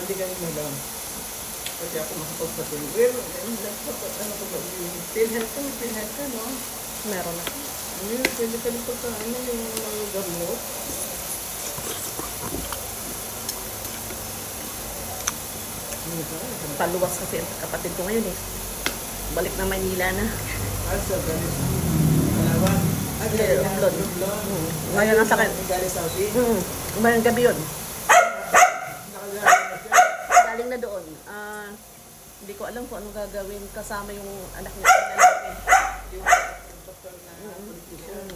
hindi ganun lang. Kasi ako makapagpatuloy. Well, ano ko ba? Pinhead ka, no? Meron ako. Ano pwede ka nito ka, ano yung mga gamot? Paluwas kasi ang kapatid ko ngayon eh. Balik na Manila na. Asa, galis. Palawan. Umlon. Ngayon nasa akin. Galis Saudi? Umayang gabi yun. Galing na doon. Hindi ko alam kung anong gagawin kasama yung anak niya. Yung doktor na politician.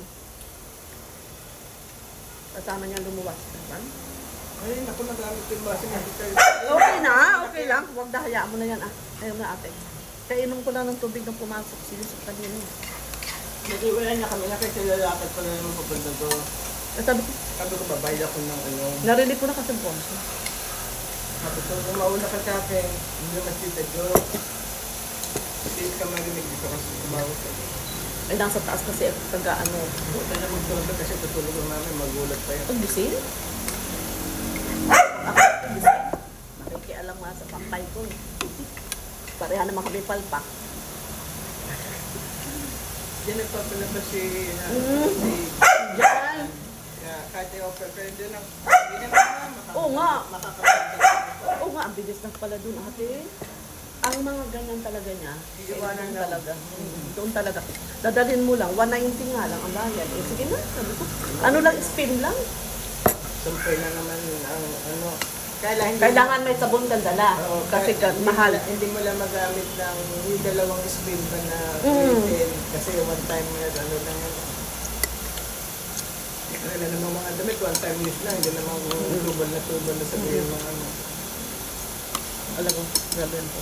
Kasama niya lumuwas. Ay, naku, nagamit yung base na kita. Okay lang. Huwag dahayaan mo na yan. Ayun na ate. Kainom ko lang ng tubig nang pumasok. Sinisok kanina. Nag-iwala niya kami na kasi lalakad pa na naman papunta to. Sabi ko, babayad ako ng ano. Narinig ko na kasi po. Sabi ko, kung mauna ka sa akin, hindi naman kita Jo. Hindi ka marinig dito kasi tumawag ka. Ay, nasa taas kasi taga-ano. Buta na magtulog kasi tutulog ang namin, magulat pa yan. Gising? Nakikialam nga sa pampay ko eh. Pareha naman kami palpak. Diyan nagpapalabas si... Diyan! Kahit i-offer ka rin din ang... Hindi naman Oo nga! makakapagod. Oo nga, ang bilis ng pala dun ate. Ang mga ganyan talaga niya. Iiwanan na. Talaga. Doon talaga. Dadalhin mo lang, 190 nga lang ang bayan. Eh, sige na, sabi ko. Ano lang, spin lang. Siyempre na naman ang ano... Kailangan may sabon kang dala. Kasi mahal. Hindi mo lang magamit ng yung dalawang spin pa na ulitin. Kasi one time na ano lang yan. Wala namang mga damit, one time use lang. Hindi namang tubal na sabihin mga ano. Alam mo, grabe yan po.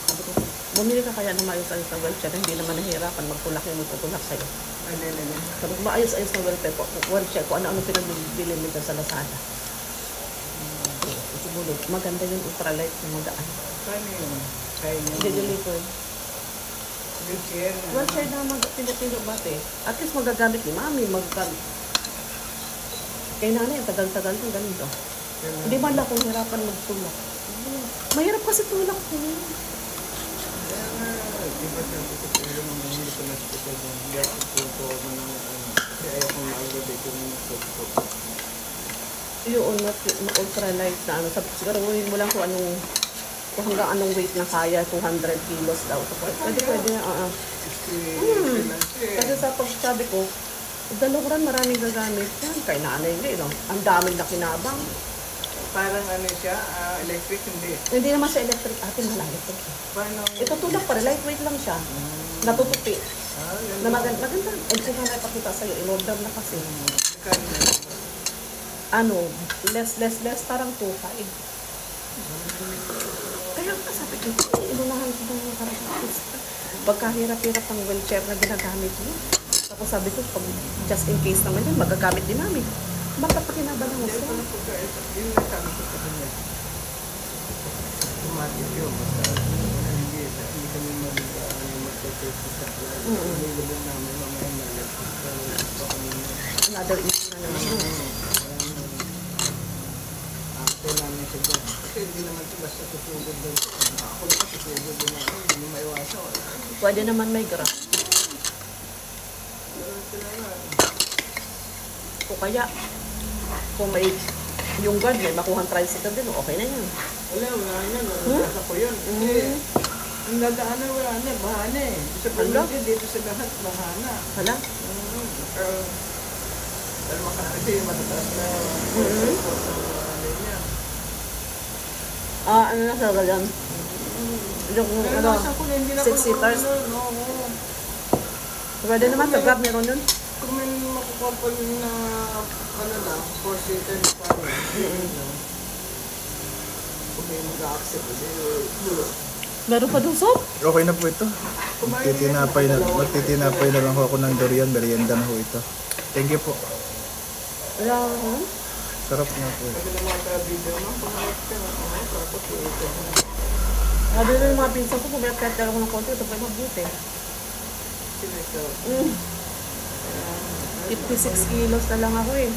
Sabi ko, bumili ka kaya na maayos-ayos ng wheelchair. Hindi naman nahihirapan magtulak yung magtutulak sa'yo. Ano. Sabi ko, maayos-ayos ng wheelchair. Kung ano-ano pinagbili mo dyan sa Lazada. Siguro, maganda yung ultralight na magaan. Paano yun? Kaya nyo? Hindi deliver. Wheelchair? Wheelchair na mag-tindok bate. At least magagamit ni mami. Kaya nanay, ang tagal-tagal ng ganito. Hindi man lang kung hirapan magtulak. Mahirap kasi tulak ko. Kaya nga, di ba sabi ko pero hindi ko na-hospital doon. Hindi ako po manang ano. Kasi ayaw kong maagabi kung nag-hospital. Yun, ultralight na ano. Siguro, mo lang kung hanggang anong weight na kaya. 200 kilos daw. Pwede na, Kasi sa pagsabi ko, dalawaran maraming gagamit yan. Kay nanay nga, ang daming na kinabang. Parang ano siya, electric, hindi. Hindi naman siya electric. Atin na ito. Paano? Ito tulak pa rin. Lightweight lang siya. Natutupi. Ganda. Na maganda. Ay, kung na ipakita sa'yo, in-order na kasi. Ano, less, parang 2.5. Kaya sabi ko, inunahan ko ng mga karatis. Pagkahirap-hirap ang wheelchair na ginagamit mo. Tapos sabi ko, pag just in case naman yun, magagamit din namin. Bakit pa kinabalang mo siya? Yun na sabi ko sa kanya. Tumatis yun. Hindi kami mag-test sa kanya. Hindi lang namin mamaya nalit. Another issue na naman yun. After namin siya dyan. Kasi hindi naman siya basta susugod doon. Ako na susugod doon ako. Hindi mo maiwasan. Pwede naman may graph. O kaya, kung may yung guard, may makuhang tricycle din, okay na yan. Wala yan. Nasa ko yun. Ang dadaanan, wala na. Bahana eh. Sa pamilya, dito sa lahat, bahana. Hala? Pero makakasi, matataas na linya. Ano na sa ganyan? Yung, Pero nasa ko na, hindi na 6 seaters. Pwede naman, sa grab meron yun. Kung may makukuha pa na, ano lang, 4-seater na parang. Kung may mag-accept, Meron pa doon, soap? Okay na po ito. Magtitinapay na lang ho ako ng durian. Merienda na ho ito. Thank you po. Wala Sarap nga po. Sabi ng mga ka-video, pangarap ka na. Tapos ito. Sabi na yung mga pinsan ko, kung may kahit dalawa ng konti, ito pa yung mabuti. Sino ito? 56 kilos na lang ako eh.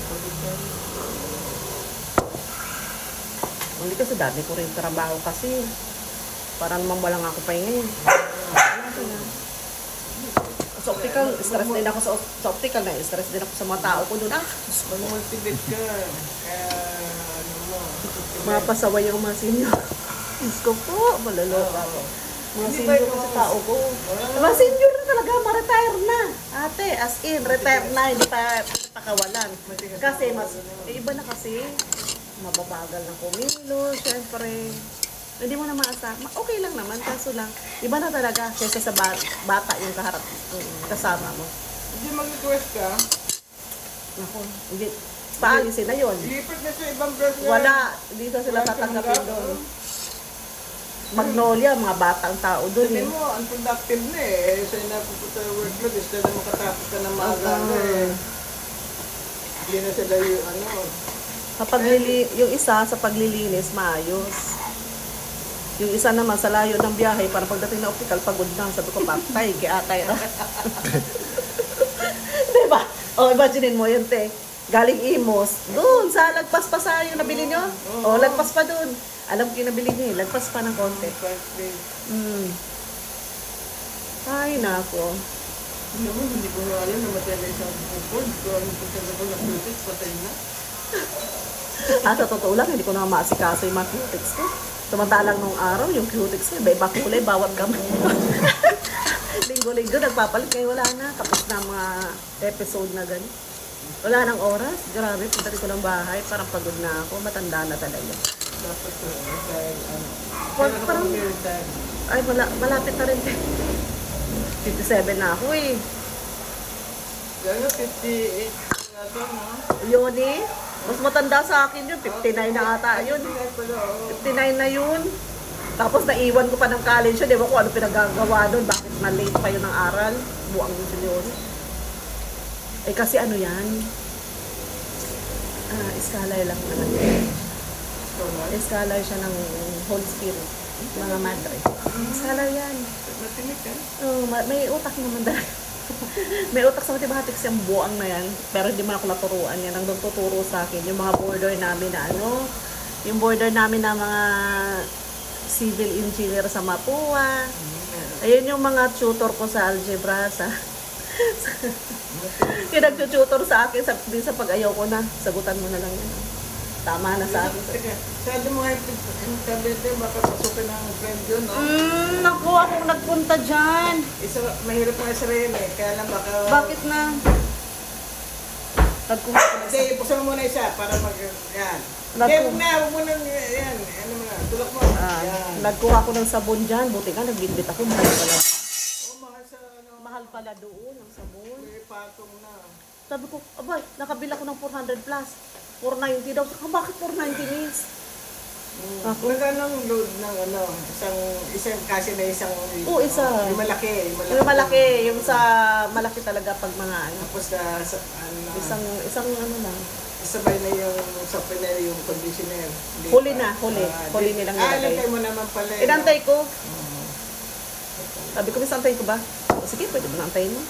Hindi kasi dati ko rin trabaho kasi. Parang naman walang ako pa ngayon. Sa optical, stress din ako sa optical na. Stress din ako sa mga tao ko doon. Mag-motivate ka. Kaya, ano mo. Mapasaway yung mga senior. Diyos ko po, malaloka ko. Mga senior ko sa tao ko. Mga senior na talaga, ma-retire na. Ate, as in, retire na, hindi pa kawalan. Kasi mas, iba na kasi, mababagal ng kumilo, syempre. Hindi mo na maasa. Okay lang naman, kaso lang, iba na talaga kaysa sa bata yung kaharap, kasama mo. Hindi mag-request ka. Naku, hindi, paalisin na yun. Lipat na sa ibang branch na. Wala, dito sila tatanggapin doon. Magnolia, mga batang tao doon Sabi eh. mo, unproductive na eh. Sa'yo na pupunta sa workload, instead na makatapos ka na maaga eh. Hindi na sila yung ano. Kapag yung isa sa paglilinis, maayos. Yung isa naman sa layo ng biyahe, para pagdating na optical, pagod na. Sabi ko, patay, kaya tayo. Diba? O, imagine mo yun, te. Galing Imos, doon, sa lagpas pa sa yung nabili nyo. O, lagpas pa doon. Alam ko yung nabili nyo eh, lagpas pa ng konti. Ay, nako. Hindi ko nga alam na matay na isang bukod. Kung ano kung saan ako na-protect, patay na. Sa totoo lang, hindi ko na maasikaso yung mga cutics ko. Samantalang nung araw, yung cutics ko, iba-iba kulay, bawat kamay. Linggo-linggo, nagpapalit kayo, wala na. Tapos na mga episode na gano'n. Wala nang oras. Grabe, pagdating ko ng bahay, parang pagod na ako. Matanda na talaga. Dapat ko, dahil ano. Parang, ay, malapit na rin. 57 na ako eh. Gano'n, 58 na ito, no? Yun eh. Mas matanda sa akin yun. 59 na ata yun. 59 na yun. Tapos naiwan ko pa ng college yun. Di ba kung ano pinagagawa doon? Bakit na-late pa yun ng aral? Buang yun. Eh kasi ano yan? Scholar lang naman yun. Scholar siya ng Holy Spirit. Mga madre. Scholar yan. Matinig ka? Oh, may utak naman dahil. May utak sa mathematics yung buang na yan. Pero hindi man ako naturuan yan. Ang nagtuturo sa akin, yung mga border namin na ano, yung border namin na mga civil engineer sa Mapua. Ayun yung mga tutor ko sa algebra. Yung nagtututor sa akin din sa pag-ayaw ko na. Sagutan mo na lang yan. Tama na sa akin. Sabi mo nga yung tablete, baka pasukin ng friend yun, no? Naku, akong nagpunta dyan. Mahirap nga sa rin eh, kaya lang baka... Bakit na? Hindi, ipuksan mo muna isa para yan. Hindi, huwag mo nang, yan, ano mo na, tulak mo. Yan. Nagkuha ko ng sabon dyan. Buti nga, nagbitbit ako. Mahal pala. Mahal sa ano. Mahal pala doon ang sabon. May patong na. Sabi ko, abay, nakabila ko ng 400 plus. 490 daw. Saka bakit 490 means? Ako? Magkano load ng ano, isang kasi na isang... Oo, isa. Yung malaki. Yung malaki, yung sa malaki talaga pag mga ano. Tapos sa ano, Isang ano lang. sabay na yung yung conditioner. Huli na, huli nilang nilagay. Inantay mo naman pala. Inantay ko. Sabi ko, misantay ko ba? O sige, pwede mo na antayin mo.